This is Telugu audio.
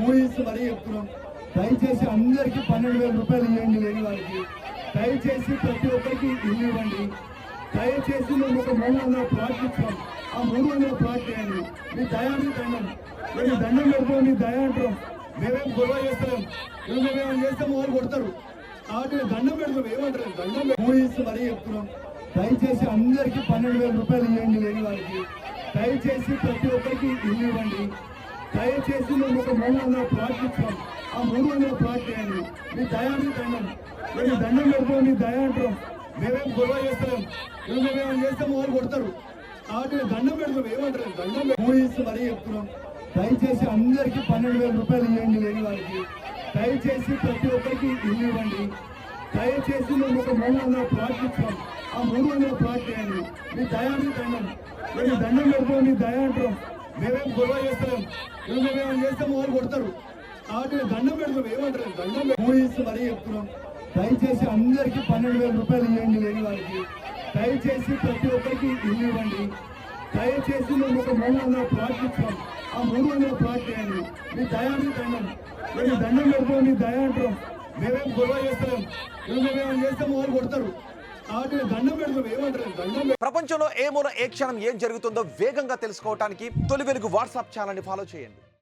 కూలీస్ మరీ చెప్తున్నాం. దయచేసి అందరికీ 12,000 రూపాయలు ఇవ్వండి లేని వారికి. దయచేసి ప్రతి ఒక్కరికి ఇల్లు ఇవ్వండి. దయచేసి మేము ఒక 300 ప్లాట్లు ఇచ్చాం. ఆ 300 ప్లాట్ చేయండి. మీ దయాన్ని దండం, మేము దండం పెడతాం, మీ దయ అంటాం. మేమేం గొడవ చేస్తాం, మేమేమైనా చేస్తాం వాళ్ళు కొడతారు. కాబట్టి దండం పెడతాం, ఏమంటారు దండం. కూలీస్ మరీ చెప్తున్నాం. దయచేసి అందరికీ 12,000 రూపాయలు ఇవ్వండి లేని వారికి. దయచేసి ప్రతి ఒక్కరికి ఇల్లు ఇవ్వండి. దయచేసి మేము ఒక 300 ప్లాట్లు ఇచ్చాం. ఆ 300 ప్లాట్ చేయండి. మీ దయాన్ని దండం, మేము దండం పెడతాం, మీ దయ అంటాం. మేమేం గొడవ చేస్తాం, మేమేమైనా చేస్తాం వాళ్ళు కొడతారు. కాబట్టి దండం పెడతాం, ఏమంటారు దండం. కూలీస్ మరీ చెప్తున్నాం. దయచేసి అందరికీ 12,000 రూపాయలు ఇవ్వండి లేని వారికి. దయచేసి ప్రతి ఒక్కరికి ఇల్లు ఇవ్వండి. దయచేసి మేము ఒక 300 ప్లాట్లు ఇచ్చాం. ఆ 300 ప్లాట్ చేయండి. మీ దయాన్ని దండం, మేము దండం పెడతాం, మీ దయ అంటాం. మేమేం గొడవ చేస్తాం, మేమేమైనా చేస్తాం వాళ్ళు కొడతారు. కాబట్టి దండం పెడతాం, ఏమంటారు దండం. కూలీస్ మరీ చెప్తున్నాం. దయచేసి అందరికీ 12,000 రూపాయలు ఇవ్వండి లేని వారికి. దయచేసి ప్రతి ఒక్కరికి ఇల్లు ఇవ్వండి. దయచేసి మేము ఒక 300 ప్లాట్లు ఇచ్చాం. ఆ 300 ప్లాట్ చేయండి. మీ దయాన్ని దండం, మేము దండం పెడతాం, మీ దయ అంటాం. మేమేం గొడవ చేస్తాం, మేమేమైనా చేస్తాం వాళ్ళు కొడతారు. కాబట్టి దండం పెడతాం, ఏమంటారు దండం. ప్రపంచంలో ఏ మూల ఏ క్షణం ఏం జరుగుతుందో వేగంగా తెలుసుకోవడానికి తొలి వెలుగు వాట్సాప్ ఛానల్ని ఫాలో చేయండి.